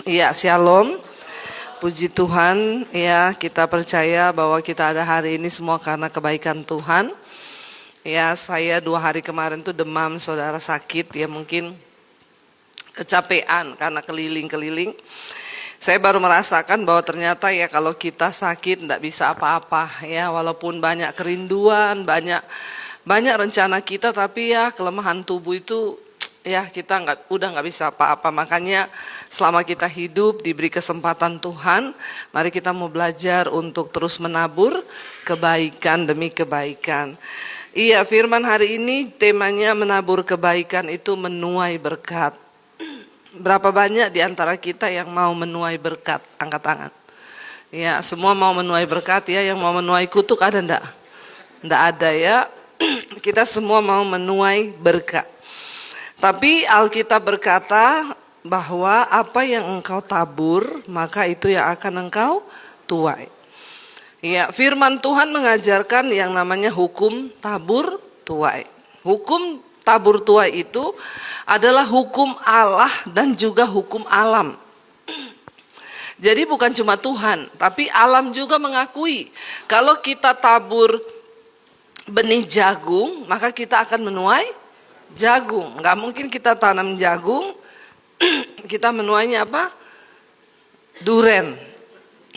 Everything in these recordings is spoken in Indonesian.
Ya, shalom. Puji Tuhan, ya kita percaya bahwa kita ada hari ini semua karena kebaikan Tuhan. Ya, saya 2 hari kemarin tuh demam, saudara sakit, ya mungkin kecapean karena keliling-keliling. Saya baru merasakan bahwa ternyata ya kalau kita sakit tidak bisa apa-apa ya, walaupun banyak kerinduan, banyak rencana kita, tapi ya kelemahan tubuh itu ya kita udah nggak bisa apa-apa. Makanya selama kita hidup diberi kesempatan Tuhan, mari kita mau belajar untuk terus menabur kebaikan demi kebaikan. Iya, firman hari ini temanya menabur kebaikan itu menuai berkat. Berapa banyak di antara kita yang mau menuai berkat? Angkat tangan. Ya, semua mau menuai berkat ya, yang mau menuai kutuk ada enggak? Enggak ada ya. Kita semua mau menuai berkat. Tapi Alkitab berkata bahwa apa yang engkau tabur, maka itu yang akan engkau tuai. Ya, firman Tuhan mengajarkan yang namanya hukum tabur tuai. Hukum tabur tuai itu adalah hukum Allah dan juga hukum alam. Jadi bukan cuma Tuhan, tapi alam juga mengakui kalau kita tabur benih jagung, maka kita akan menuai jagung. Nggak mungkin kita tanam jagung, kita menuainya apa? Duren.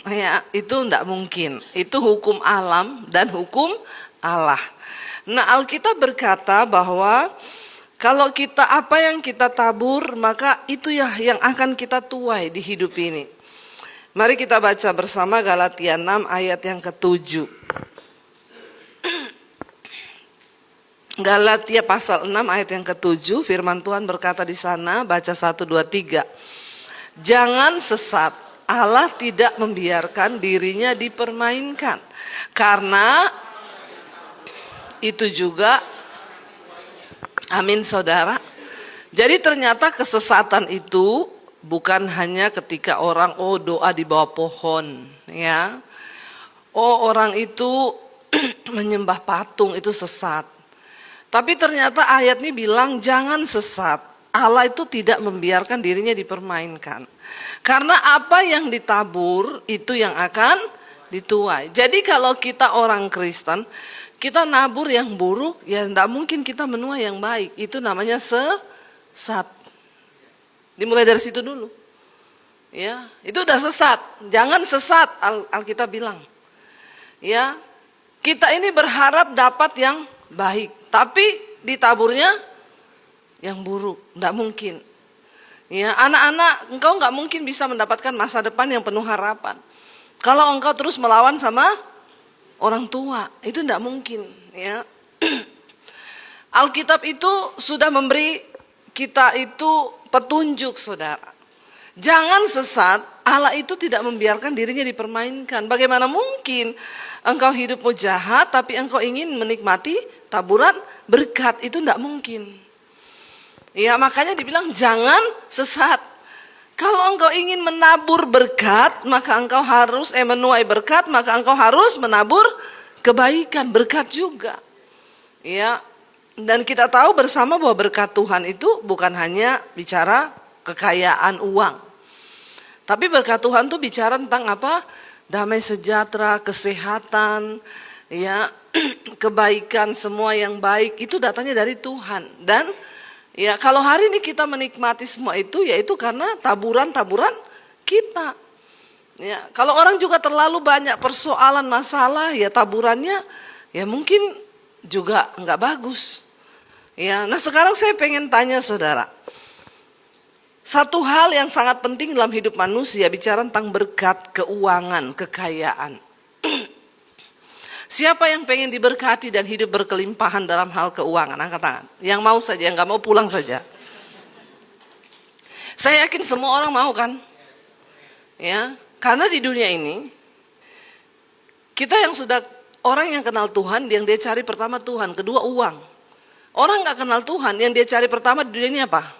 Ya, itu nggak mungkin. Itu hukum alam dan hukum Allah. Nah, Alkitab berkata bahwa kalau kita apa yang kita tabur, maka itu ya yang akan kita tuai di hidup ini. Mari kita baca bersama Galatia 6 ayat yang ke-7. Galatia pasal 6 ayat yang ke-7, firman Tuhan berkata di sana, baca 1, 2, 3. Jangan sesat, Allah tidak membiarkan dirinya dipermainkan. Karena itu juga, amin saudara. Jadi ternyata kesesatan itu bukan hanya ketika orang doa di bawah pohon ya. Orang itu menyembah patung itu sesat. Tapi ternyata ayat ini bilang jangan sesat. Allah itu tidak membiarkan dirinya dipermainkan. Karena apa yang ditabur itu yang akan dituai. Jadi kalau kita orang Kristen, kita nabur yang buruk, ya tidak mungkin kita menuai yang baik. Itu namanya sesat. Dimulai dari situ dulu. Ya, itu udah sesat. Jangan sesat, Alkitab bilang. Ya, kita ini berharap dapat yang baik, tapi ditaburnya yang buruk. Tidak mungkin. Ya, anak-anak, engkau nggak mungkin bisa mendapatkan masa depan yang penuh harapan. Kalau engkau terus melawan sama orang tua, itu tidak mungkin ya. Alkitab itu sudah memberi kita itu petunjuk saudara. Jangan sesat, Allah itu tidak membiarkan dirinya dipermainkan. Bagaimana mungkin engkau hidupmu jahat tapi engkau ingin menikmati taburan berkat? Itu tidak mungkin. Ya, makanya dibilang jangan sesat. Kalau engkau ingin menabur berkat, maka engkau harus menuai berkat, maka engkau harus menabur kebaikan, berkat juga. Ya. Dan kita tahu bersama bahwa berkat Tuhan itu bukan hanya bicara kekayaan uang. Tapi berkat Tuhan itu bicara tentang apa? Damai sejahtera, kesehatan, ya, kebaikan, semua yang baik itu datangnya dari Tuhan. Dan ya, kalau hari ini kita menikmati semua itu, yaitu karena taburan-taburan kita. Ya, kalau orang juga terlalu banyak persoalan masalah, ya taburannya, ya mungkin juga nggak bagus. Ya, nah sekarang saya pengen tanya saudara, satu hal yang sangat penting dalam hidup manusia bicara tentang berkat, keuangan, kekayaan. Siapa yang pengen diberkati dan hidup berkelimpahan dalam hal keuangan? Angkat tangan. Yang mau saja, yang nggak mau pulang saja. Saya yakin semua orang mau kan? Ya, karena di dunia ini kita yang sudah orang yang kenal Tuhan, yang dia cari pertama Tuhan, kedua uang. Orang nggak kenal Tuhan, yang dia cari pertama di dunia ini apa?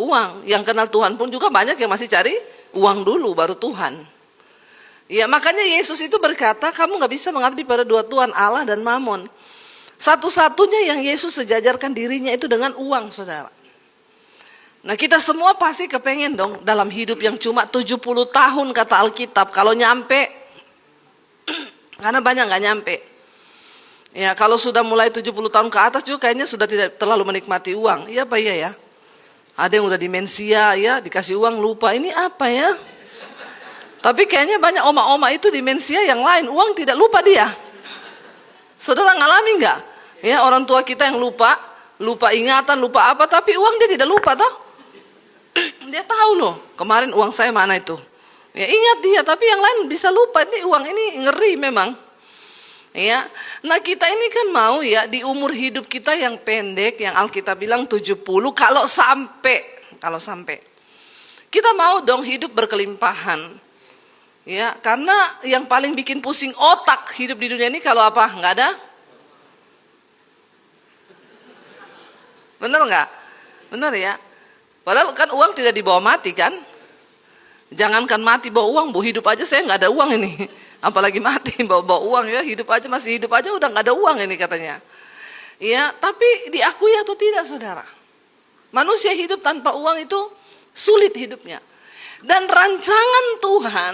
Uang. Yang kenal Tuhan pun juga banyak yang masih cari uang dulu, baru Tuhan. Ya, makanya Yesus itu berkata, kamu nggak bisa mengabdi pada dua Tuhan, Allah dan Mamon. Satu-satunya yang Yesus sejajarkan dirinya itu dengan uang, saudara. Nah kita semua pasti kepengen dong dalam hidup yang cuma 70 tahun kata Alkitab. Kalau nyampe, karena banyak nggak nyampe. Ya kalau sudah mulai 70 tahun ke atas juga kayaknya sudah tidak terlalu menikmati uang. Iya apa iya ya? Ada yang udah demensia ya, dikasih uang lupa, ini apa ya? Tapi kayaknya banyak oma-oma itu demensia yang lain, uang tidak lupa dia. Saudara ngalami nggak? Ya orang tua kita yang lupa ingatan, lupa apa, tapi uang dia tidak lupa toh. Dia tahu loh, kemarin uang saya mana itu. Ya ingat dia, tapi yang lain bisa lupa. Ini uang ini ngeri memang. Ya, nah kita ini kan mau ya di umur hidup kita yang pendek, yang Alkitab bilang 70, kalau sampai kita mau dong hidup berkelimpahan. Ya, karena yang paling bikin pusing otak hidup di dunia ini kalau apa? Nggak ada? Bener nggak? Bener ya. Padahal kan uang tidak dibawa mati kan? Jangankan mati bawa uang, bawa hidup aja saya nggak ada uang ini. Apalagi mati bawa uang ya, hidup aja masih hidup aja udah nggak ada uang ini katanya. Ya, tapi diakui atau tidak saudara? Manusia hidup tanpa uang itu sulit hidupnya. Dan rancangan Tuhan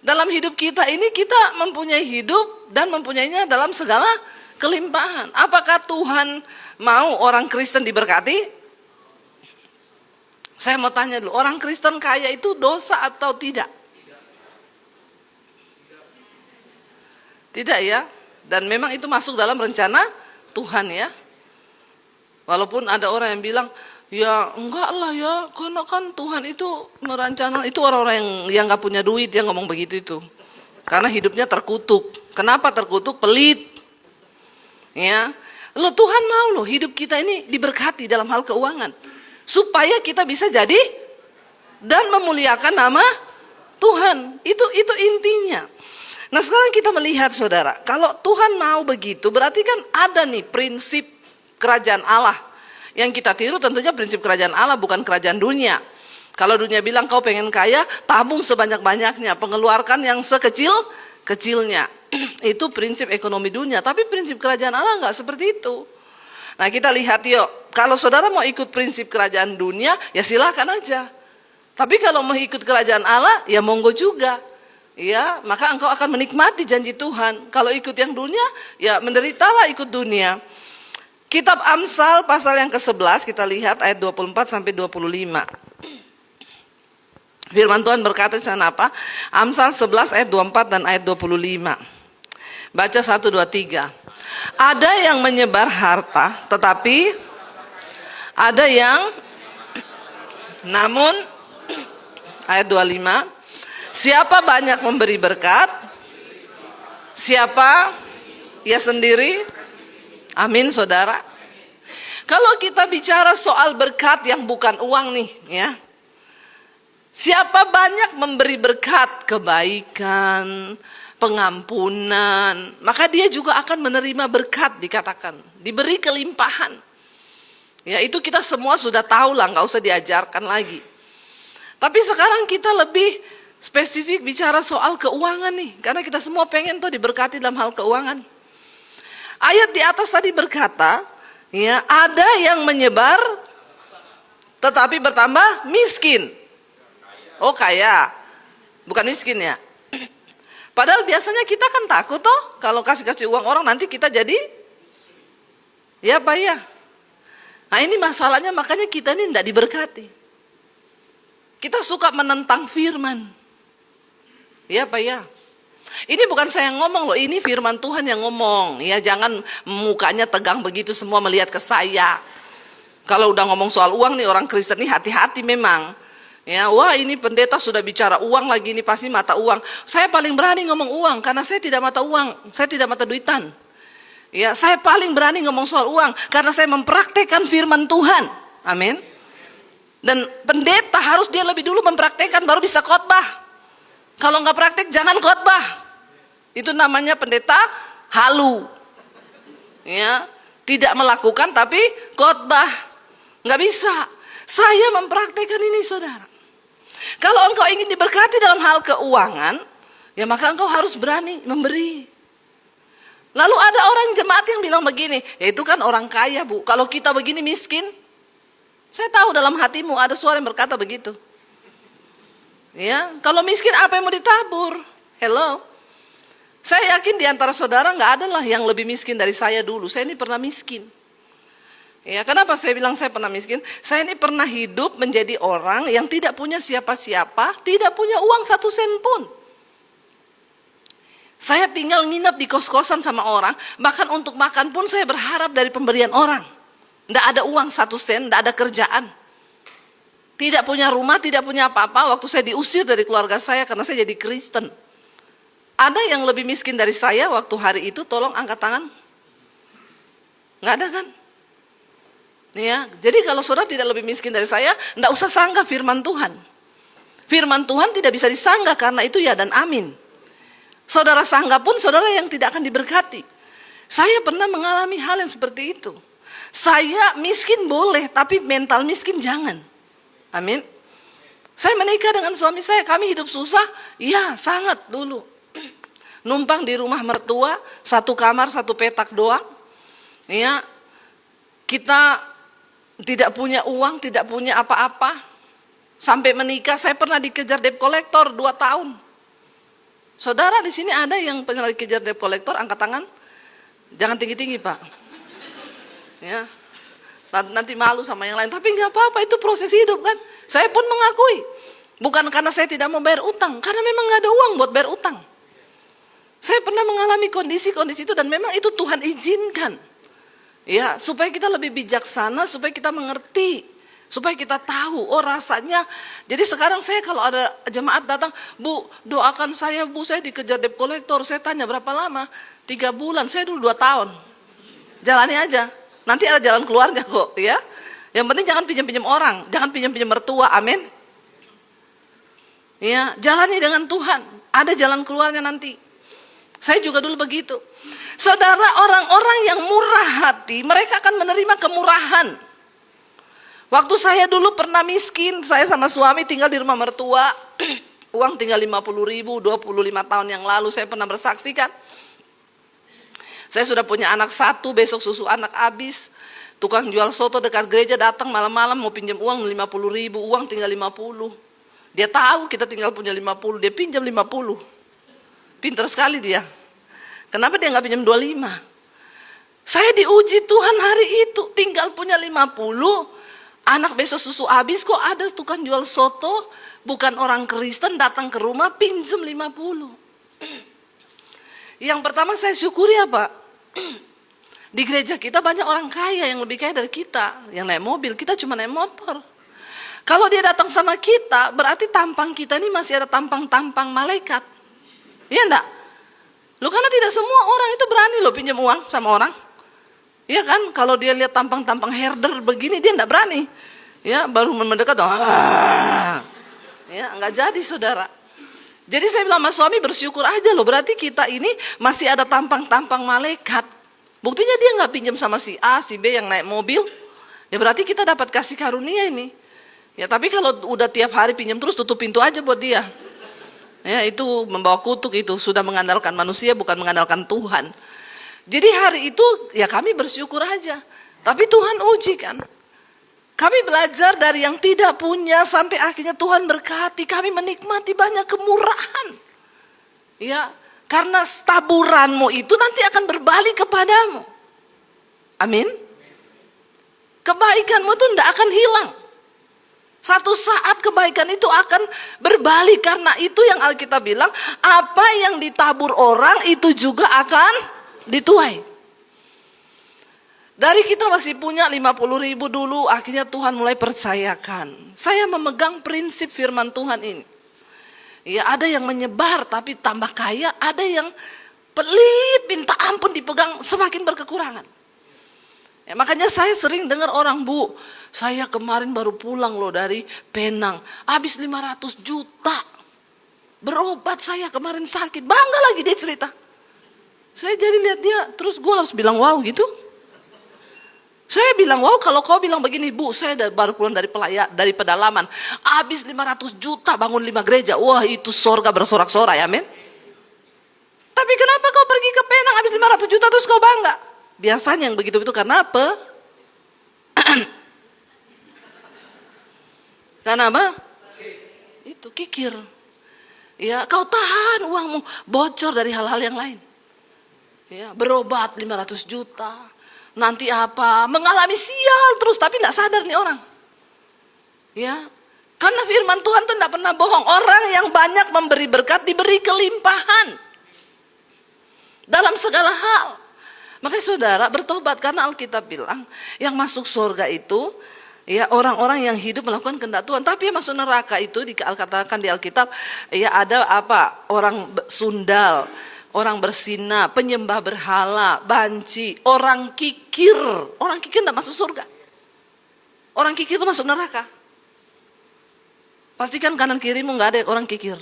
dalam hidup kita ini kita mempunyai hidup dan mempunyainya dalam segala kelimpahan. Apakah Tuhan mau orang Kristen diberkati? Saya mau tanya dulu, orang Kristen kaya itu dosa atau tidak? Tidak ya. Dan memang itu masuk dalam rencana Tuhan ya. Walaupun ada orang yang bilang, ya enggak lah ya, karena kan Tuhan itu merancang, itu orang-orang yang gak punya duit yang ngomong begitu itu. Karena hidupnya terkutuk. Kenapa terkutuk? Pelit. Ya. Loh Tuhan mau loh hidup kita ini diberkati dalam hal keuangan. Supaya kita bisa jadi dan memuliakan nama Tuhan. Itu intinya. Nah sekarang kita melihat saudara, kalau Tuhan mau begitu berarti kan ada nih prinsip kerajaan Allah. Yang kita tiru tentunya prinsip kerajaan Allah, bukan kerajaan dunia. Kalau dunia bilang kau pengen kaya, tabung sebanyak-banyaknya, pengeluarkan yang sekecil-kecilnya. Itu prinsip ekonomi dunia, tapi prinsip kerajaan Allah enggak seperti itu. Nah kita lihat yuk, kalau saudara mau ikut prinsip kerajaan dunia, ya silakan aja. Tapi kalau mau ikut kerajaan Allah, ya monggo juga. Ya, maka engkau akan menikmati janji Tuhan. Kalau ikut yang dunia, ya menderitalah ikut dunia. Kitab Amsal pasal yang ke-11, kita lihat ayat 24 sampai 25. Firman Tuhan berkata di sana apa? Amsal 11 ayat 24 dan ayat 25. Baca 1, 2, 3. Ada yang menyebar harta, tetapi ada yang, namun, ayat 25, siapa banyak memberi berkat, siapa ia sendiri, amin saudara. Kalau kita bicara soal berkat yang bukan uang nih ya, siapa banyak memberi berkat, kebaikan, pengampunan, maka dia juga akan menerima berkat dikatakan, diberi kelimpahan. Ya itu kita semua sudah tahu lah, nggak usah diajarkan lagi. Tapi sekarang kita lebih spesifik bicara soal keuangan nih, karena kita semua pengen tuh diberkati dalam hal keuangan. Ayat di atas tadi berkata, ya ada yang menyebar, tetapi bertambah miskin. Oh kaya, bukan miskin ya. Padahal biasanya kita kan takut toh kalau kasih uang orang nanti kita jadi ya Pak ya. Nah ini masalahnya, makanya kita ini tidak diberkati. Kita suka menentang firman. Ya Pak ya. Ini bukan saya yang ngomong loh, ini firman Tuhan yang ngomong. Ya jangan mukanya tegang begitu semua melihat ke saya. Kalau udah ngomong soal uang nih orang Kristen nih hati-hati memang. Ya, wah ini pendeta sudah bicara uang lagi, ini pasti mata uang. Saya paling berani ngomong uang karena saya tidak mata uang, saya tidak mata duitan. Ya, saya paling berani ngomong soal uang karena saya mempraktekkan firman Tuhan. Amin. Dan pendeta harus dia lebih dulu mempraktekkan baru bisa khotbah. Kalau nggak praktek jangan khotbah. Itu namanya pendeta halu. Ya, tidak melakukan tapi khotbah. Nggak bisa. Saya mempraktekkan ini saudara. Kalau engkau ingin diberkati dalam hal keuangan, ya maka engkau harus berani memberi. Lalu ada orang jemaat yang bilang begini, ya itu kan orang kaya Bu, kalau kita begini miskin. Saya tahu dalam hatimu ada suara yang berkata begitu. Ya, kalau miskin apa yang mau ditabur? Hello. Saya yakin di antara saudara nggak ada lah yang lebih miskin dari saya dulu. Saya ini pernah miskin. Ya, kenapa saya bilang saya pernah miskin? Saya ini pernah hidup menjadi orang yang tidak punya siapa-siapa, tidak punya uang 1 sen pun. Saya tinggal nginep di kos-kosan sama orang, bahkan untuk makan pun saya berharap dari pemberian orang. Tidak ada uang 1 sen, tidak ada kerjaan. Tidak punya rumah, tidak punya apa-apa. Waktu saya diusir dari keluarga saya karena saya jadi Kristen. Ada yang lebih miskin dari saya waktu hari itu, tolong angkat tangan. Nggak ada kan? Ya, jadi kalau saudara tidak lebih miskin dari saya, tidak usah sanggah firman Tuhan. Firman Tuhan tidak bisa disanggah karena itu ya dan amin. Saudara sanggah pun saudara yang tidak akan diberkati. Saya pernah mengalami hal yang seperti itu. Saya miskin boleh, tapi mental miskin jangan. Amin. Saya menikah dengan suami saya, kami hidup susah, ya sangat dulu. Numpang di rumah mertua, 1 kamar 1 petak doang. Ya, kita tidak punya uang, tidak punya apa-apa. Sampai menikah saya pernah dikejar debt collector 2 tahun. Saudara di sini ada yang pernah dikejar debt collector, angkat tangan. Jangan tinggi-tinggi, Pak. Ya. Nanti malu sama yang lain, tapi nggak apa-apa, itu proses hidup kan. Saya pun mengakui, bukan karena saya tidak mau bayar utang, karena memang nggak ada uang buat bayar utang. Saya pernah mengalami kondisi-kondisi itu dan memang itu Tuhan izinkan. Ya, supaya kita lebih bijaksana, supaya kita mengerti, supaya kita tahu, oh rasanya. Jadi sekarang saya kalau ada jemaat datang, Bu, doakan saya, Bu, saya dikejar debt collector. Saya tanya berapa lama? 3 bulan, saya dulu 2 tahun. Jalani aja. Nanti ada jalan keluarnya kok, ya. Yang penting jangan pinjam-pinjam orang, jangan pinjam-pinjam mertua, amin. Ya, jalani dengan Tuhan, ada jalan keluarnya nanti. Saya juga dulu begitu. Saudara, orang-orang yang murah hati, mereka akan menerima kemurahan. Waktu saya dulu pernah miskin, saya sama suami tinggal di rumah mertua, uang tinggal 50.000, 25 tahun yang lalu saya pernah bersaksikan. Saya sudah punya anak 1, besok susu anak habis. Tukang jual soto dekat gereja datang malam-malam mau pinjam uang 50.000, uang tinggal 50. Dia tahu kita tinggal punya 50, dia pinjam 50. Pintar sekali dia. Kenapa dia nggak pinjam 25? Saya diuji Tuhan hari itu, tinggal punya 50, anak besok susu habis, kok ada tukang jual soto, bukan orang Kristen datang ke rumah pinjam 50. Yang pertama saya syukuri apa? Di gereja kita banyak orang kaya yang lebih kaya dari kita, yang naik mobil, kita cuma naik motor. Kalau dia datang sama kita, berarti tampang kita ini masih ada tampang-tampang malaikat. Iya enggak? Loh, karena tidak semua orang itu berani loh pinjam uang sama orang. Iya kan? Kalau dia lihat tampang-tampang herder begini, dia enggak berani. Ya, baru mendekat, ya, enggak jadi saudara. Jadi saya bilang sama suami, bersyukur aja loh, berarti kita ini masih ada tampang-tampang malaikat. Buktinya dia nggak pinjam sama si A, si B yang naik mobil, ya berarti kita dapat kasih karunia ini. Ya tapi kalau udah tiap hari pinjam terus, tutup pintu aja buat dia. Ya itu membawa kutuk, itu sudah mengandalkan manusia bukan mengandalkan Tuhan. Jadi hari itu ya kami bersyukur aja. Tapi Tuhan uji kan. Kami belajar dari yang tidak punya sampai akhirnya Tuhan berkati. Kami menikmati banyak kemurahan. Ya, karena taburanmu itu nanti akan berbalik kepadamu. Amin. Kebaikanmu itu tidak akan hilang. Satu saat kebaikan itu akan berbalik. Karena itu yang Alkitab bilang, apa yang ditabur orang itu juga akan dituai. Dari kita masih punya 50.000 dulu, akhirnya Tuhan mulai percayakan. Saya memegang prinsip firman Tuhan ini. Ya ada yang menyebar tapi tambah kaya, ada yang pelit minta ampun dipegang semakin berkekurangan. Ya, makanya saya sering dengar orang, Bu, saya kemarin baru pulang loh dari Penang, habis 500 juta. Berobat saya kemarin sakit, bangga lagi dia cerita. Saya jadi lihat dia, terus gue harus bilang wow gitu. Saya bilang, wow kalau kau bilang begini, Bu, saya baru pulang dari pedalaman, habis 500 juta bangun 5 gereja, wah itu sorga bersorak-sorai, amin. Tapi kenapa kau pergi ke Penang habis 500 juta terus kau bangga? Biasanya yang begitu-begitu karena apa? Karena apa? Itu kikir. Ya, kau tahan uangmu bocor dari hal-hal yang lain. Ya, berobat 500 juta. Nanti apa? Mengalami sial terus tapi tidak sadar nih orang. Ya. Karena firman Tuhan tuh tidak pernah bohong. Orang yang banyak memberi berkat diberi kelimpahan dalam segala hal. Makanya saudara bertobat, karena Alkitab bilang yang masuk surga itu ya orang-orang yang hidup melakukan kehendak Tuhan. Tapi yang masuk neraka itu dikatakan di Alkitab ya ada apa? Orang sundal, orang berzina, penyembah berhala, banci, orang kikir. Orang kikir tidak masuk surga. Orang kikir itu masuk neraka. Pastikan kanan kirimu nggak ada orang kikir.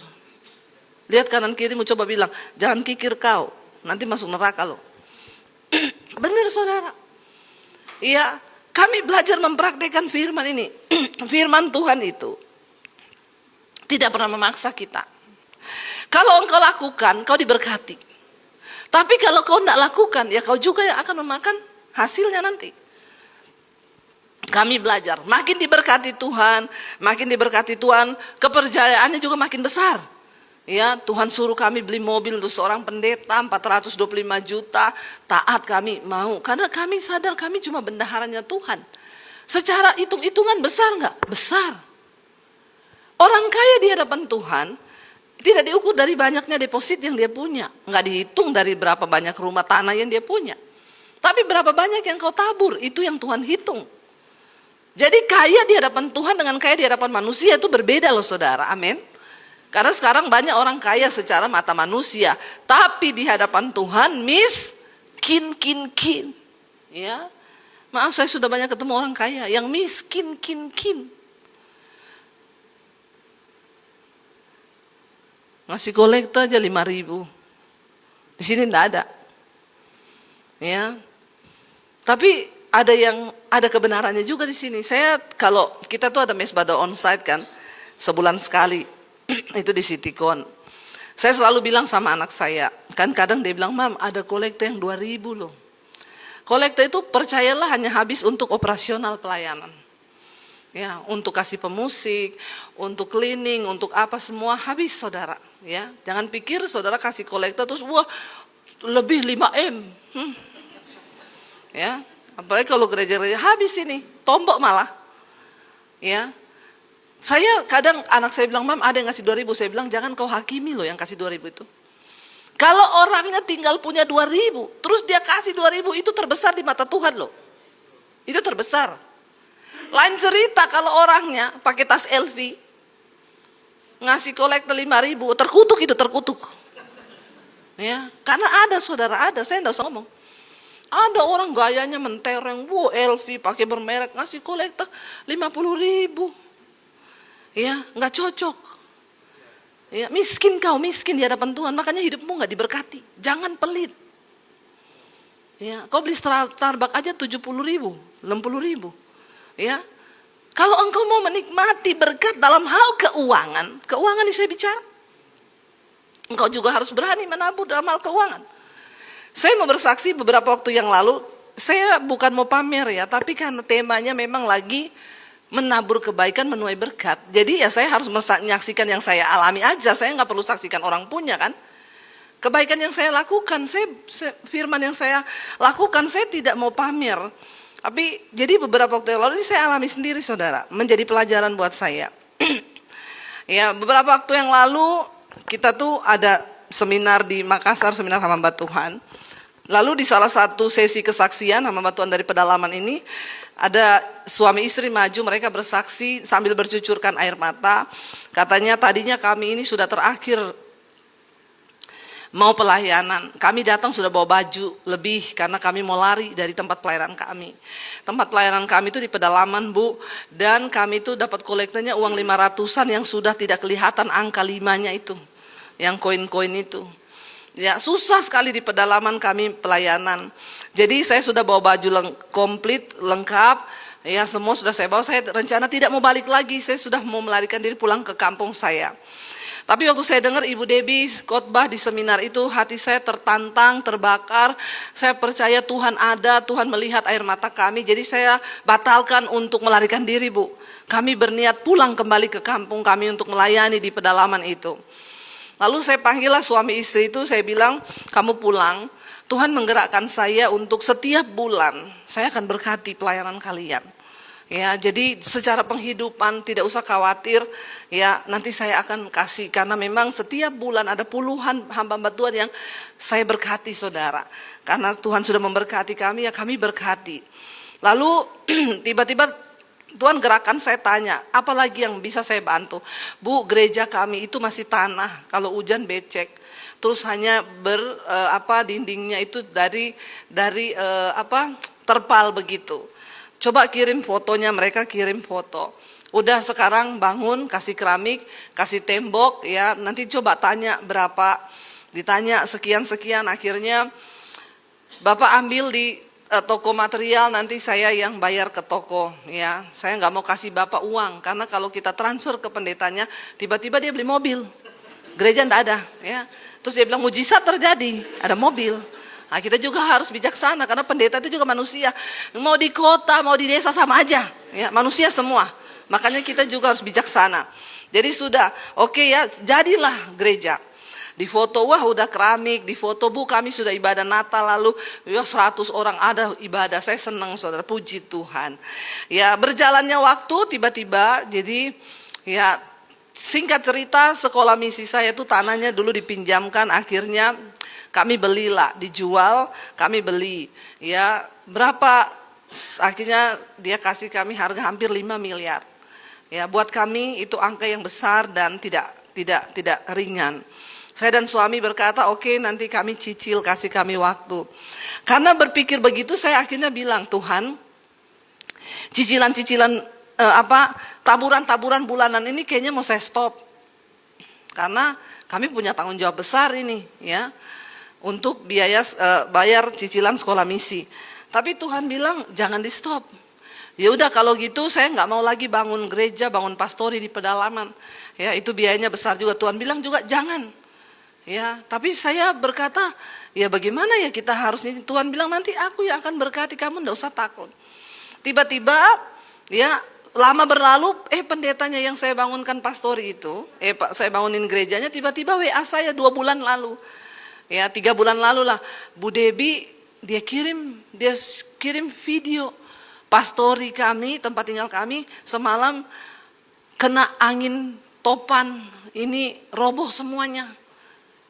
Lihat kanan kirimu, coba bilang, jangan kikir kau, nanti masuk neraka loh. Benar saudara. Iya, kami belajar mempraktikkan firman ini. Firman Tuhan itu tidak pernah memaksa kita. Kalau engkau lakukan, kau diberkati. Tapi kalau kau tidak lakukan, ya kau juga yang akan memakan hasilnya nanti. Kami belajar, makin diberkati Tuhan, kepercayaannya juga makin besar. Ya, Tuhan suruh kami beli mobil untuk seorang pendeta 425 juta, taat kami mau. Karena kami sadar kami cuma bendaharanya Tuhan. Secara hitung-hitungan besar nggak? Besar. Orang kaya di hadapan Tuhan tidak diukur dari banyaknya deposit yang dia punya. Nggak dihitung dari berapa banyak rumah tanah yang dia punya. Tapi berapa banyak yang kau tabur, itu yang Tuhan hitung. Jadi kaya di hadapan Tuhan dengan kaya di hadapan manusia itu berbeda loh saudara, amin. Karena sekarang banyak orang kaya secara mata manusia, tapi di hadapan Tuhan miskin. Ya, maaf saya sudah banyak ketemu orang kaya yang miskin. Ngasih kolektor aja 5.000. Di sini enggak ada. Ya. Tapi ada kebenarannya juga di sini. Kalau kita tuh ada mesbah onsite kan, sebulan sekali. Itu di Citycon. Saya selalu bilang sama anak saya, kan kadang dia bilang, "Mam, ada kolektor yang 2.000 loh." Kolektor itu percayalah hanya habis untuk operasional pelayanan. Ya, untuk kasih pemusik, untuk cleaning, untuk apa semua habis saudara. Ya, jangan pikir saudara kasih kolektor terus wah lebih 5M. Ya, apalagi kalau gereja-gereja habis ini, tombok malah. Ya. Saya kadang anak saya bilang, "Mam, ada yang ngasih 2.000." Saya bilang, "Jangan kau hakimi loh yang kasih 2.000 itu." Kalau orangnya tinggal punya 2.000, terus dia kasih 2.000, itu terbesar di mata Tuhan loh. Itu terbesar. Lain cerita kalau orangnya pakai tas LV, ngasih kolektor 5.000, terkutuk. Ya, karena ada saudara, saya enggak usah ngomong. Ada orang gayanya mentereng, LV pakai bermerek, ngasih kolektor 50.000. Ya, nggak cocok. Ya, miskin di hadapan Tuhan, makanya hidupmu nggak diberkati. Jangan pelit. Ya, kau beli Starbucks aja 70.000, 60.000. Ya, kalau engkau mau menikmati berkat dalam hal keuangan ini saya bicara. Engkau juga harus berani menabur dalam hal keuangan. Saya mau bersaksi beberapa waktu yang lalu, saya bukan mau pamer ya, tapi karena temanya memang lagi menabur kebaikan, menuai berkat. Jadi ya saya harus menyaksikan yang saya alami aja, saya nggak perlu saksikan orang punya kan. Kebaikan yang saya lakukan, firman yang saya lakukan, saya tidak mau pamer. Tapi jadi beberapa waktu yang lalu ini saya alami sendiri saudara, menjadi pelajaran buat saya. Ya, beberapa waktu yang lalu kita tuh ada seminar di Makassar, seminar hamba Tuhan. Lalu di salah satu sesi kesaksian hamba Tuhan dari pedalaman ini, ada suami istri maju, mereka bersaksi sambil bercucurkan air mata. Katanya tadinya kami ini sudah terakhir mau pelayanan. Kami datang sudah bawa baju lebih karena kami mau lari dari tempat pelayanan kami. Tempat pelayanan kami itu di pedalaman Bu, dan kami itu dapat kolektornya uang 500-an yang sudah tidak kelihatan angka 5-nya itu. Yang koin-koin itu. Ya, susah sekali di pedalaman kami pelayanan. Jadi saya sudah bawa baju komplit, lengkap. Ya, semua sudah saya bawa. Saya rencana tidak mau balik lagi. Saya sudah mau melarikan diri pulang ke kampung saya. Tapi waktu saya dengar Ibu Debbie khotbah di seminar itu, hati saya tertantang, terbakar. Saya percaya Tuhan ada, Tuhan melihat air mata kami. Jadi saya batalkan untuk melarikan diri, Bu. Kami berniat pulang kembali ke kampung kami untuk melayani di pedalaman itu. Lalu saya panggillah suami istri itu, saya bilang, kamu pulang. Tuhan menggerakkan saya untuk setiap bulan, saya akan berkati pelayanan kalian. Ya, jadi secara penghidupan tidak usah khawatir, ya nanti saya akan kasih, karena memang setiap bulan ada puluhan hamba-hamba Tuhan yang saya berkati saudara. Karena Tuhan sudah memberkati kami, ya kami berkati. Lalu tiba-tiba Tuhan gerakan, saya tanya, apa lagi yang bisa saya bantu? Bu, gereja kami itu masih tanah, kalau hujan becek. Terus hanya dindingnya itu dari terpal begitu. Coba kirim fotonya, mereka kirim foto. Udah sekarang bangun, kasih keramik, kasih tembok, ya nanti coba tanya berapa. Ditanya sekian-sekian, akhirnya Bapak ambil di toko material, nanti saya yang bayar ke toko. Ya, saya nggak mau kasih Bapak uang, karena kalau kita transfer ke pendetanya, tiba-tiba dia beli mobil. Gereja nggak ada, ya. Terus dia bilang mujizat terjadi, ada mobil. Nah, kita juga harus bijaksana karena pendeta itu juga manusia. Mau di kota, mau di desa sama aja, ya, manusia semua. Makanya kita juga harus bijaksana. Jadi sudah, oke ya, jadilah gereja. Di foto, wah udah keramik, di foto, Bu kami sudah ibadah Natal lalu ya 100 orang ada ibadah. Saya senang saudara, puji Tuhan. Ya, berjalannya waktu tiba-tiba jadi ya singkat cerita, sekolah misi saya itu tanahnya dulu dipinjamkan, akhirnya kami belilah, dijual, kami beli. Ya, berapa? Akhirnya dia kasih kami harga hampir 5 miliar. Ya, buat kami itu angka yang besar dan tidak ringan. Saya dan suami berkata, oke, nanti kami cicil, kasih kami waktu. Karena berpikir begitu, saya akhirnya bilang, Tuhan, cicilan-cicilan taburan-taburan bulanan ini kayaknya mau saya stop. Karena kami punya tanggung jawab besar ini, ya. Untuk bayar cicilan sekolah misi. Tapi Tuhan bilang jangan di stop. Ya udah kalau gitu saya nggak mau lagi bangun gereja, bangun pastori di pedalaman. Ya itu biayanya besar juga. Tuhan bilang juga jangan. Ya tapi saya berkata ya bagaimana ya kita harus nih. Tuhan bilang nanti aku yang akan berkati kamu, nggak usah takut. Tiba-tiba ya lama berlalu, pendetanya yang saya bangunkan pastori itu, saya bangunin gerejanya, tiba-tiba WA saya 2 bulan lalu. Ya 3 bulan lalu lah, Bu Debbie dia kirim video pastori kami, tempat tinggal kami semalam kena angin topan, ini roboh semuanya.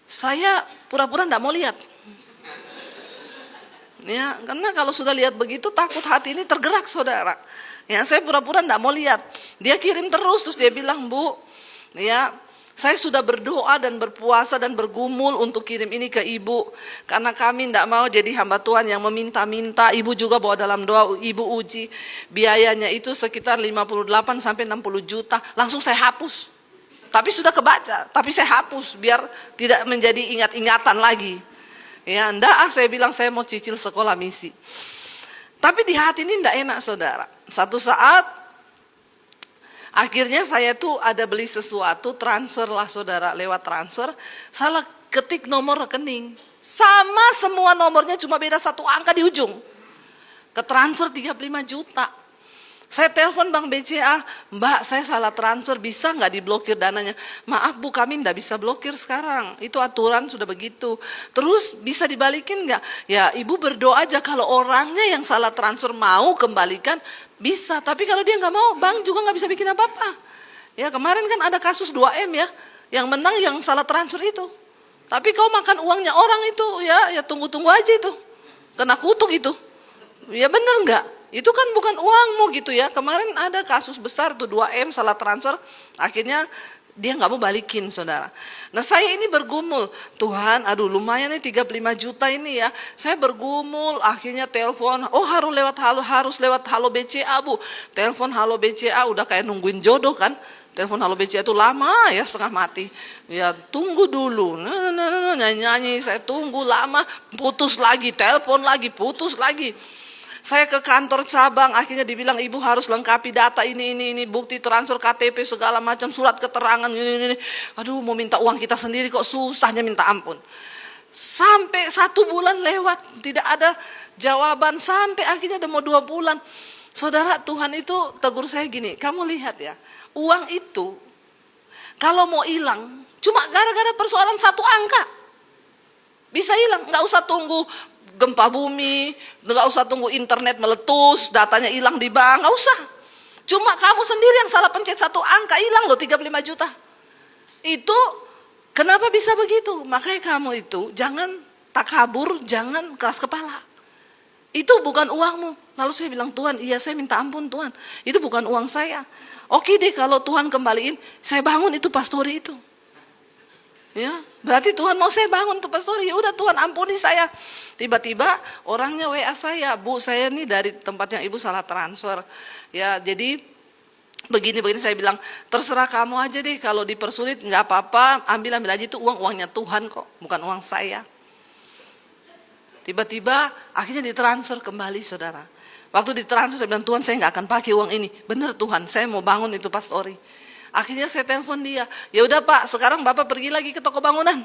Saya pura-pura enggak mau lihat. Ya, karena kalau sudah lihat begitu takut hati ini tergerak saudara. Ya, saya pura-pura enggak mau lihat. Dia kirim terus dia bilang, Bu, ya saya sudah berdoa dan berpuasa dan bergumul untuk kirim ini ke ibu. Karena kami tidak mau jadi hamba Tuhan yang meminta-minta. Ibu juga bawa dalam doa, ibu uji. Biayanya itu sekitar 58 sampai 60 juta. Langsung saya hapus. Tapi sudah kebaca, tapi saya hapus biar tidak menjadi ingat-ingatan lagi. Ya enggak, saya bilang saya mau cicil sekolah misi. Tapi di hati ini enggak enak saudara. Satu saat akhirnya saya tuh ada beli sesuatu, transfer lah saudara, lewat transfer, salah ketik nomor rekening. Sama semua nomornya cuma beda 1 angka di ujung. Ketransfer 35 juta. Saya telepon Bank BCA, Mbak saya salah transfer, bisa nggak diblokir dananya? Maaf Bu, kami nggak bisa blokir sekarang, itu aturan sudah begitu. Terus bisa dibalikin nggak? Ya ibu berdoa aja kalau orangnya yang salah transfer mau kembalikan, bisa. Tapi kalau dia nggak mau, bank juga nggak bisa bikin apa-apa. Ya kemarin kan ada kasus 2M ya, yang menang yang salah transfer itu. Tapi kau makan uangnya orang itu, ya tunggu-tunggu aja itu, kena kutuk itu. Ya bener nggak? Itu kan bukan uangmu gitu ya. Kemarin ada kasus besar tuh 2M salah transfer, akhirnya dia nggak mau balikin saudara. Nah saya ini bergumul, Tuhan aduh lumayan nih 35 juta ini ya. Saya bergumul, akhirnya telepon, harus lewat Halo BCA Bu. Telepon Halo BCA udah kayak nungguin jodoh kan. Telepon Halo BCA itu lama ya, setengah mati. Ya tunggu dulu, nyanyi-nyanyi, saya tunggu lama, putus lagi, telepon lagi, putus lagi. Saya ke kantor cabang, akhirnya dibilang ibu harus lengkapi data ini, bukti transfer KTP segala macam, surat keterangan ini. Aduh, mau minta uang kita sendiri kok susahnya minta ampun. Sampai 1 bulan lewat, tidak ada jawaban, sampai akhirnya udah mau 2 bulan. Saudara, Tuhan itu tegur saya gini, kamu lihat ya, uang itu kalau mau hilang, cuma gara-gara persoalan 1 angka. Bisa hilang, nggak usah tunggu gempa bumi, nggak usah tunggu internet meletus, datanya hilang di bank, nggak usah. Cuma kamu sendiri yang salah pencet 1 angka, hilang loh 35 juta. Itu kenapa bisa begitu? Makanya kamu itu jangan takabur, jangan keras kepala. Itu bukan uangmu. Lalu saya bilang, Tuhan, iya saya minta ampun Tuhan, itu bukan uang saya. Oke deh kalau Tuhan kembaliin, saya bangun itu pastori itu. Ya, berarti Tuhan mau saya bangun tuh pastori. Ya udah Tuhan ampuni saya. Tiba-tiba orangnya WA saya, Bu, saya nih dari tempat yang ibu salah transfer. Ya, jadi begini saya bilang, terserah kamu aja deh, kalau dipersulit nggak apa-apa, ambil aja itu uangnya Tuhan kok, bukan uang saya. Tiba-tiba akhirnya ditransfer kembali, saudara. Waktu ditransfer saya bilang, Tuhan saya nggak akan pakai uang ini. Bener Tuhan, saya mau bangun itu pastori. Akhirnya saya telepon dia, ya udah Pak, sekarang Bapak pergi lagi ke toko bangunan.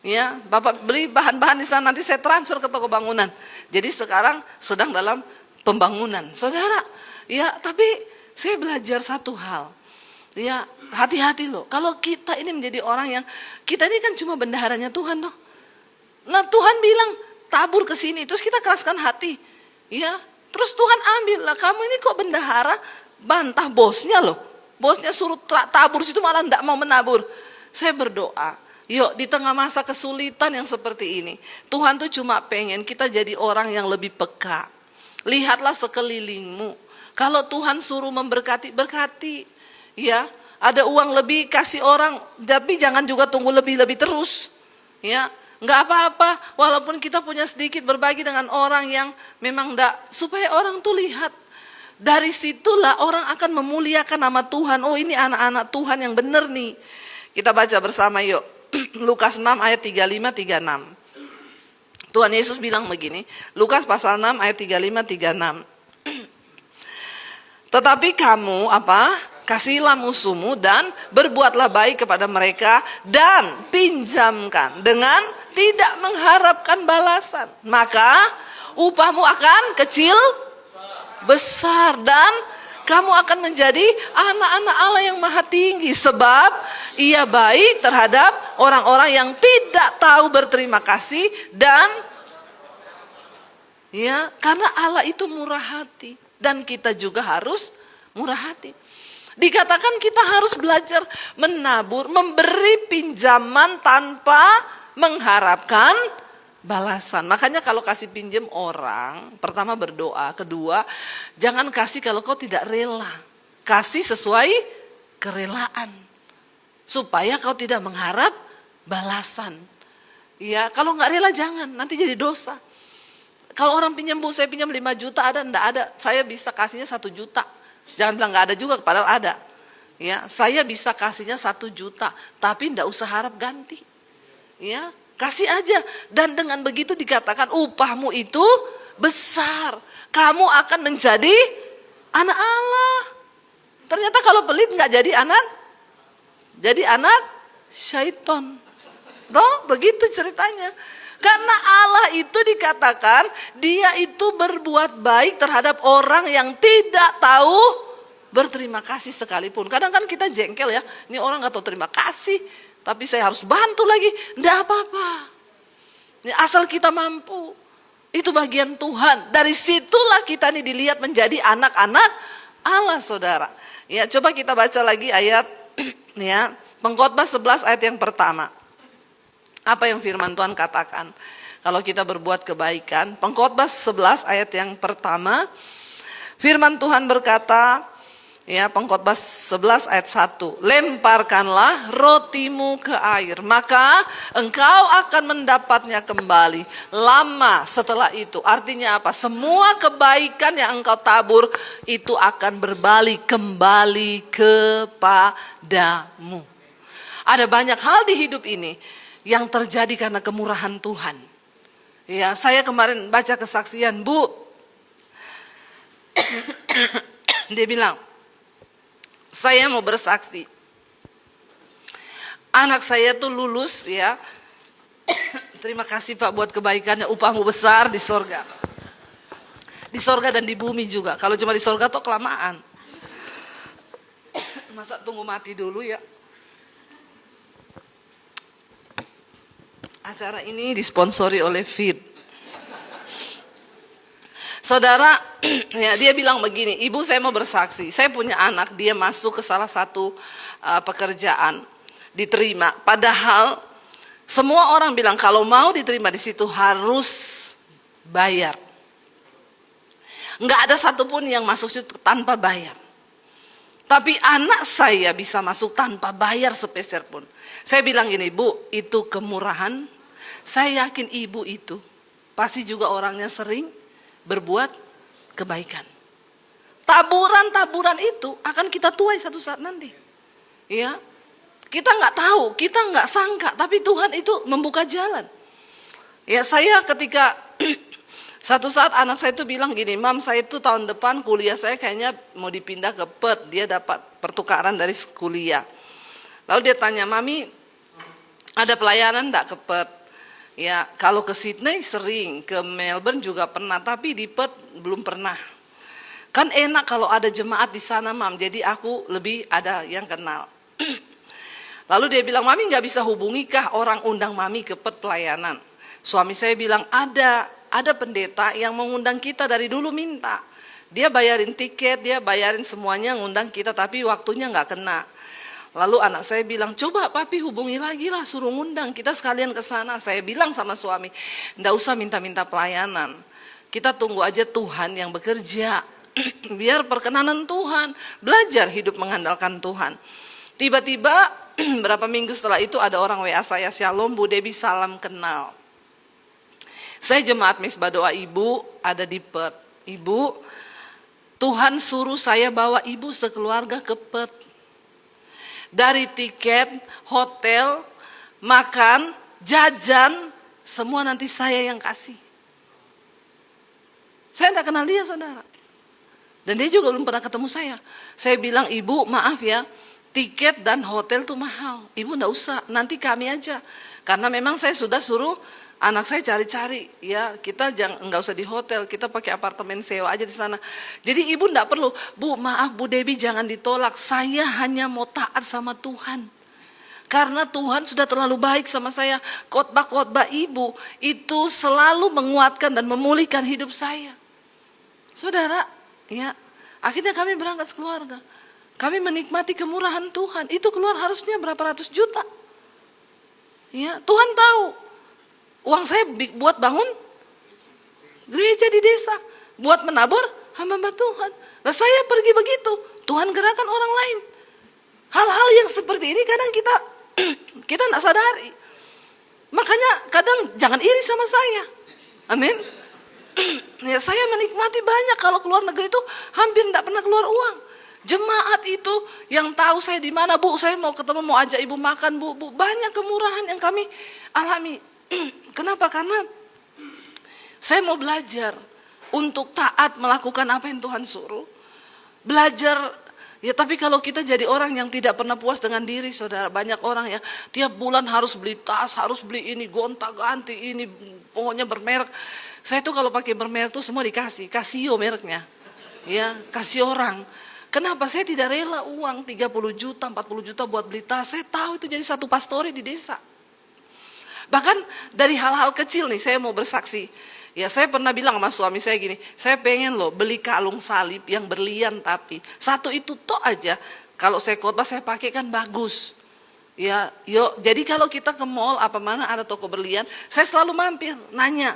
Ya, Bapak beli bahan-bahan di sana, nanti saya transfer ke toko bangunan. Jadi sekarang sedang dalam pembangunan. Saudara, ya tapi saya belajar satu hal. Ya, hati-hati loh. Kalau kita ini menjadi orang yang, kita ini kan cuma bendaharanya Tuhan toh. Nah, Tuhan bilang tabur ke sini, terus kita keraskan hati. Ya, terus Tuhan ambil lah, kamu ini kok bendahara, bantah bosnya loh. Bosnya suruh tabur situ malah tidak mau menabur. Saya berdoa, yuk di tengah masa kesulitan yang seperti ini, Tuhan tuh cuma pengen kita jadi orang yang lebih peka. Lihatlah sekelilingmu. Kalau Tuhan suruh memberkati, berkati. Ya, ada uang lebih kasih orang, tapi jangan juga tunggu lebih-lebih terus. Ya, nggak apa-apa. Walaupun kita punya sedikit, berbagi dengan orang yang memang enggak, supaya orang tuh lihat. Dari situlah orang akan memuliakan nama Tuhan. Oh, ini anak-anak Tuhan yang benar nih. Kita baca bersama yuk. Lukas 6 ayat 35-36. Tuhan Yesus bilang begini. Lukas pasal 6 ayat 35-36. Tetapi kamu kasihilah musuhmu dan berbuatlah baik kepada mereka dan pinjamkan dengan tidak mengharapkan balasan. Maka upahmu akan kecil besar dan kamu akan menjadi anak-anak Allah yang maha tinggi, sebab ia baik terhadap orang-orang yang tidak tahu berterima kasih, dan ya, karena Allah itu murah hati dan kita juga harus murah hati. Dikatakan kita harus belajar menabur, memberi pinjaman tanpa mengharapkan balasan. Makanya kalau kasih pinjam orang, pertama berdoa, kedua jangan kasih kalau kau tidak rela. Kasih sesuai kerelaan, supaya kau tidak mengharap balasan. Ya, kalau nggak rela jangan, nanti jadi dosa. Kalau orang pinjam, Bu, saya pinjam 5 juta, ada enggak ada, saya bisa kasihnya 1 juta. Jangan bilang nggak ada juga, padahal ada. Ya, saya bisa kasihnya 1 juta, tapi enggak usah harap ganti. Ya, kasih aja. Dan dengan begitu dikatakan upahmu itu besar. Kamu akan menjadi anak Allah. Ternyata kalau pelit nggak jadi anak, jadi anak syaiton. Loh, begitu ceritanya. Karena Allah itu dikatakan dia itu berbuat baik terhadap orang yang tidak tahu berterima kasih sekalipun. Kadang kan kita jengkel ya, ini orang nggak tahu terima kasih. Tapi saya harus bantu lagi. Tidak apa-apa. Asal kita mampu. Itu bagian Tuhan. Dari situlah kita nih dilihat menjadi anak-anak Allah, saudara. Ya, coba kita baca lagi ayat ya, Pengkhotbah 11 ayat yang pertama. Apa yang firman Tuhan katakan? Kalau kita berbuat kebaikan, Pengkhotbah 11 ayat yang pertama, firman Tuhan berkata, ya, Pengkhotbah 11 ayat 1. Lemparkanlah rotimu ke air, maka engkau akan mendapatnya kembali lama setelah itu. Artinya apa? Semua kebaikan yang engkau tabur itu akan berbalik kembali kepadamu. Ada banyak hal di hidup ini yang terjadi karena kemurahan Tuhan. Ya, saya kemarin baca kesaksian, Bu. Dia bilang, saya mau bersaksi. Anak saya tuh lulus ya. Terima kasih Pak buat kebaikannya, upahmu besar di sorga. Di sorga dan di bumi juga. Kalau cuma di sorga tuh kelamaan. Masa tunggu mati dulu ya. Acara ini disponsori oleh Fit. Saudara, ya, dia bilang begini, ibu saya mau bersaksi. Saya punya anak, dia masuk ke salah satu pekerjaan, diterima. Padahal semua orang bilang kalau mau diterima di situ harus bayar. Nggak ada satupun yang masuk situ tanpa bayar. Tapi anak saya bisa masuk tanpa bayar sepeser pun. Saya bilang gini, Bu, itu kemurahan. Saya yakin ibu itu pasti juga orangnya sering berbuat kebaikan. Taburan-taburan itu akan kita tuai satu saat nanti. Ya, kita nggak tahu, kita nggak sangka, tapi Tuhan itu membuka jalan. Ya, saya ketika satu saat anak saya itu bilang gini, Mam, saya itu tahun depan kuliah saya kayaknya mau dipindah ke Perth. Dia dapat pertukaran dari kuliah. Lalu dia tanya, Mami, ada pelayanan enggak ke Perth? Ya, kalau ke Sydney sering, ke Melbourne juga pernah, tapi di Perth belum pernah. Kan enak kalau ada jemaat di sana, Mam, jadi aku lebih ada yang kenal. Lalu dia bilang, Mami nggak bisa hubungi kah orang undang Mami ke Perth pelayanan? Suami saya bilang, ada pendeta yang mengundang kita dari dulu minta. Dia bayarin tiket, dia bayarin semuanya ngundang kita, tapi waktunya nggak kena. Lalu anak saya bilang, coba papi hubungi lagi lah, suruh ngundang, kita sekalian ke sana. Saya bilang sama suami, nggak usah minta-minta pelayanan. Kita tunggu aja Tuhan yang bekerja. Biar perkenanan Tuhan, belajar hidup mengandalkan Tuhan. Tiba-tiba berapa minggu setelah itu ada orang WA saya, Shalom Bu Debbie, salam kenal. Saya jemaat Misbah Doa Ibu ada di Perth. Ibu, Tuhan suruh saya bawa ibu sekeluarga ke Perth. Dari tiket, hotel, makan, jajan, semua nanti saya yang kasih. Saya tidak kenal dia, saudara. Dan dia juga belum pernah ketemu saya. Saya bilang, Ibu maaf ya, tiket dan hotel tuh mahal. Ibu enggak usah, nanti kami aja. Karena memang saya sudah suruh anak saya cari-cari, ya kita nggak usah di hotel, kita pakai apartemen sewa aja di sana. Jadi ibu nggak perlu, Bu maaf Bu Debbie jangan ditolak, saya hanya mau taat sama Tuhan. Karena Tuhan sudah terlalu baik sama saya. Khotbah-khotbah ibu itu selalu menguatkan dan memulihkan hidup saya. Saudara, ya akhirnya kami berangkat sekeluarga. Kami menikmati kemurahan Tuhan. Itu keluar harusnya berapa ratus juta. Ya, Tuhan tahu. Uang saya buat bangun gereja di desa, buat menabur hamba-hamba Tuhan. Nah saya pergi begitu, Tuhan gerakan orang lain. Hal-hal yang seperti ini kadang kita nggak sadari. Makanya kadang jangan iri sama saya. Amin. Ya saya menikmati banyak, kalau keluar negeri itu hampir nggak pernah keluar uang. Jemaat itu yang tahu saya di mana, Bu, saya mau ketemu, mau ajak ibu makan, Bu, banyak kemurahan yang kami alami. Kenapa? Karena saya mau belajar untuk taat melakukan apa yang Tuhan suruh. Belajar, ya tapi kalau kita jadi orang yang tidak pernah puas dengan diri, saudara, banyak orang ya tiap bulan harus beli tas, harus beli ini, gonta-ganti ini, pokoknya bermerek. Saya tuh kalau pakai bermerek tuh semua dikasih, Casio mereknya, ya kasih orang. Kenapa? Saya tidak rela uang 30 juta, 40 juta buat beli tas. Saya tahu itu jadi satu pastori di desa. Bahkan dari hal-hal kecil nih, saya mau bersaksi. Ya saya pernah bilang sama suami saya gini, saya pengen loh beli kalung salib yang berlian, tapi satu itu toh aja. Kalau saya khotbah saya pakai kan bagus. Ya, yuk. Jadi kalau kita ke mall apa mana ada toko berlian, saya selalu mampir, nanya.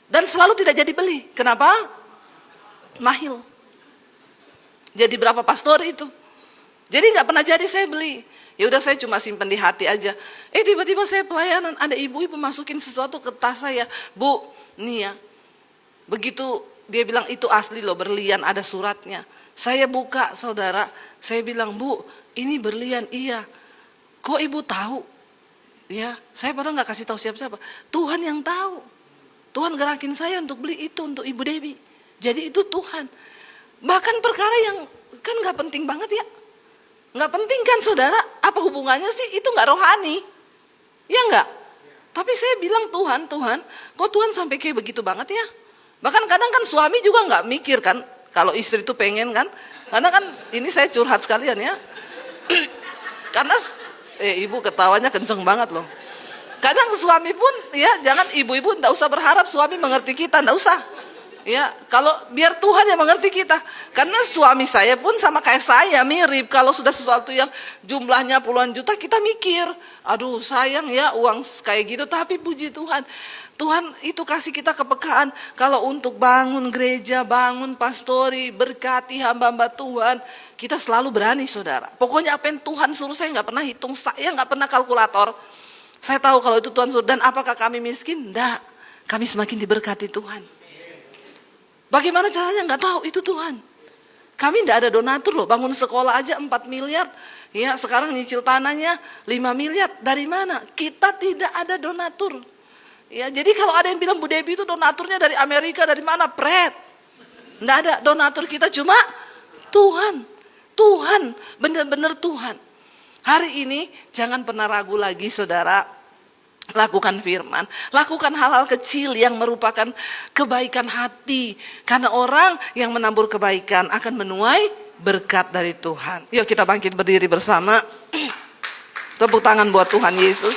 Dan selalu tidak jadi beli. Kenapa? Mahal. Jadi berapa pastor itu? Jadi nggak pernah jadi saya beli. Ya udah saya cuma simpen di hati aja. Tiba-tiba saya pelayanan, ada ibu-ibu masukin sesuatu ke tas saya. Bu, nih ya. Begitu dia bilang itu asli loh, berlian, ada suratnya. Saya buka, saudara. Saya bilang, Bu, ini berlian, iya. Kok ibu tahu? Ya, saya padahal nggak kasih tahu siapa-siapa. Tuhan yang tahu. Tuhan gerakin saya untuk beli itu untuk Ibu Debbie. Jadi itu Tuhan. Bahkan perkara yang kan nggak penting banget ya. Nggak penting kan saudara, apa hubungannya sih? Itu nggak rohani. Ya nggak? Tapi saya bilang Tuhan, kok Tuhan sampai kayak begitu banget ya? Bahkan kadang kan suami juga nggak mikir kan, kalau istri itu pengen kan. Karena kan ini saya curhat sekalian ya. Karena ibu ketawanya kenceng banget loh. Kadang suami pun ya, jangan ibu-ibu enggak usah berharap suami mengerti kita, enggak usah. Ya, kalau biar Tuhan yang mengerti kita. Karena suami saya pun sama kayak saya mirip. Kalau sudah sesuatu yang jumlahnya puluhan juta, kita mikir, aduh sayang ya uang kayak gitu. Tapi puji Tuhan, Tuhan itu kasih kita kepekaan. Kalau untuk bangun gereja, bangun pastori, berkati hamba-hamba Tuhan, kita selalu berani saudara. Pokoknya apa yang Tuhan suruh, saya nggak pernah hitung, saya nggak pernah kalkulator. Saya tahu kalau itu Tuhan suruh. Dan apakah kami miskin? Enggak, kami semakin diberkati Tuhan. Bagaimana caranya? Nggak tahu, itu Tuhan. Kami tidak ada donatur loh, bangun sekolah aja 4 miliar. Ya, sekarang nyicil tanahnya 5 miliar. Dari mana? Kita tidak ada donatur. Ya, jadi kalau ada yang bilang Bu Debbie itu donaturnya dari Amerika, dari mana? Pret. Nggak ada, donatur kita cuma Tuhan. Tuhan, benar-benar Tuhan. Hari ini jangan pernah ragu lagi saudara. Lakukan firman, lakukan hal-hal kecil yang merupakan kebaikan hati. Karena orang yang menabur kebaikan akan menuai berkat dari Tuhan. Yuk kita bangkit berdiri bersama. Tepuk tangan buat Tuhan Yesus.